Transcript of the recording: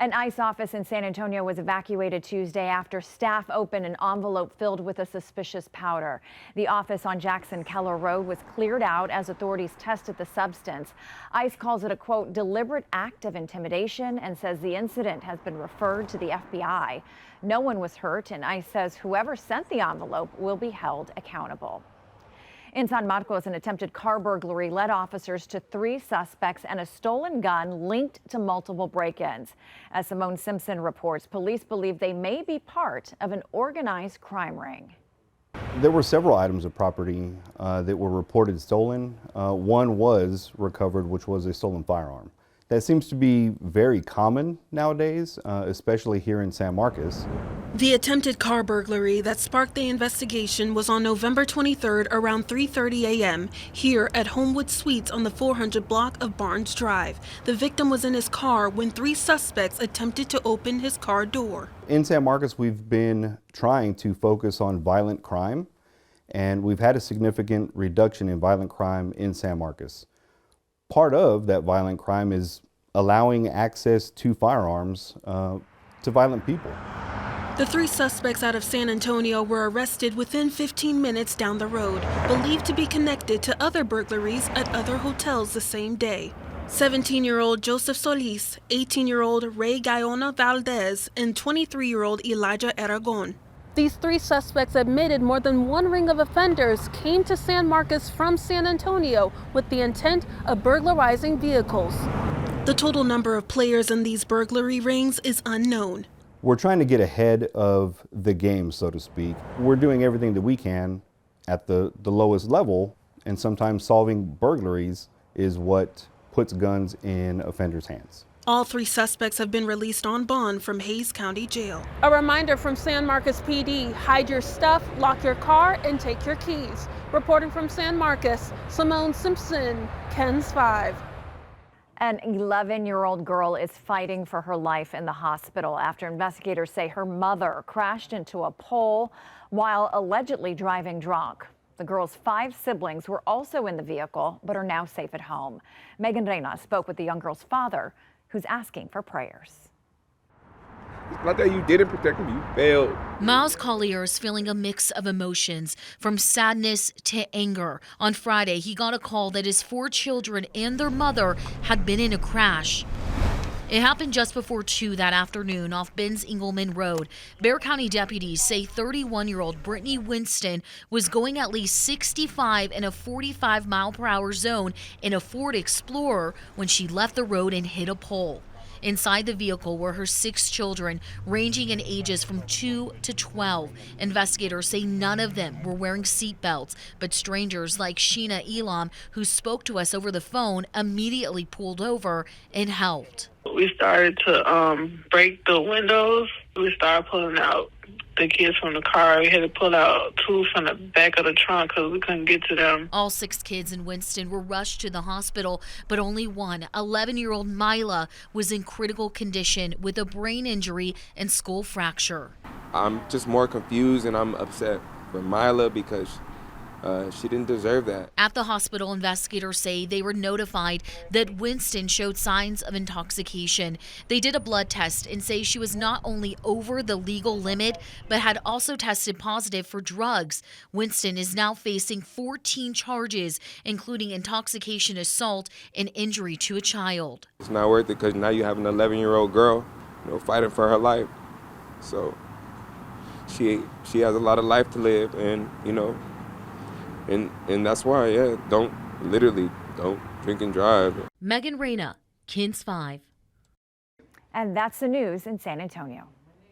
An ICE office in San Antonio was evacuated Tuesday after staff opened an envelope filled with a suspicious powder. The office on Jackson Keller Road was cleared out as authorities tested the substance. ICE calls it a, quote, deliberate act of intimidation and says the incident has been referred to the FBI. No one was hurt, and ICE says whoever sent the envelope will be held accountable. In San Marcos, an attempted car burglary led officers to 3 suspects and a stolen gun linked to multiple break-ins. As Simone Simpson reports, police believe they may be part of an organized crime ring. There were several items of property that were reported stolen. One was recovered, which was a stolen firearm. That seems to be very common nowadays, especially here in San Marcos. The attempted car burglary that sparked the investigation was on November 23rd around 3:30 a.m. here at Homewood Suites on the 400 block of Barnes Drive. The victim was in his car when 3 suspects attempted to open his car door. In San Marcos, we've been trying to focus on violent crime, and we've had a significant reduction in violent crime in San Marcos. Part of that violent crime is allowing access to firearms to violent people. The 3 suspects out of San Antonio were arrested within 15 minutes down the road, believed to be connected to other burglaries at other hotels the same day. 17-year-old Joseph Solis, 18-year-old Ray Guyona Valdez, and 23-year-old Elijah Aragon. These 3 suspects admitted more than one ring of offenders came to San Marcos from San Antonio with the intent of burglarizing vehicles. The total number of players in these burglary rings is unknown. We're trying to get ahead of the game, so to speak. We're doing everything that we can at the lowest level, and sometimes solving burglaries is what puts guns in offenders' hands. All 3 suspects have been released on bond from Hays County Jail. A reminder from San Marcos PD, hide your stuff, lock your car, and take your keys. Reporting from San Marcos, Simone Simpson, KENS 5. An 11-year-old girl is fighting for her life in the hospital after investigators say her mother crashed into a pole while allegedly driving drunk. The girl's 5 siblings were also in the vehicle, but are now safe at home. Megan Reyna spoke with the young girl's father, who's asking for prayers. It's not that you didn't protect him, you failed. Miles Collier is feeling a mix of emotions, from sadness to anger. On Friday, he got a call that his 4 children and their mother had been in a crash. It happened just before 2 that afternoon off Benz Engelman Road. Bexar County deputies say 31-year-old Brittany Winston was going at least 65 in a 45-mile-per-hour zone in a Ford Explorer when she left the road and hit a pole. Inside the vehicle were her 6 children, ranging in ages from 2 to 12. Investigators say none of them were wearing seatbelts, but strangers like Sheena Elam, who spoke to us over the phone, immediately pulled over and helped. We started to break the windows. We started pulling out the kids from the car. We had to pull out 2 from the back of the trunk because we couldn't get to them. All 6 kids in Winston were rushed to the hospital, but only one, 11-year-old Mila, was in critical condition with a brain injury and skull fracture. I'm just more confused, and I'm upset for Mila because she didn't deserve that. At the hospital, investigators say they were notified that Winston showed signs of intoxication. They did a blood test and say she was not only over the legal limit, but had also tested positive for drugs. Winston is now facing 14 charges, including intoxication, assault, and injury to a child. It's not worth it because now you have an 11-year-old girl, fighting for her life. So she has a lot of life to live, and And that's why, don't drink and drive. Megan Reyna, KENS 5. And that's the news in San Antonio.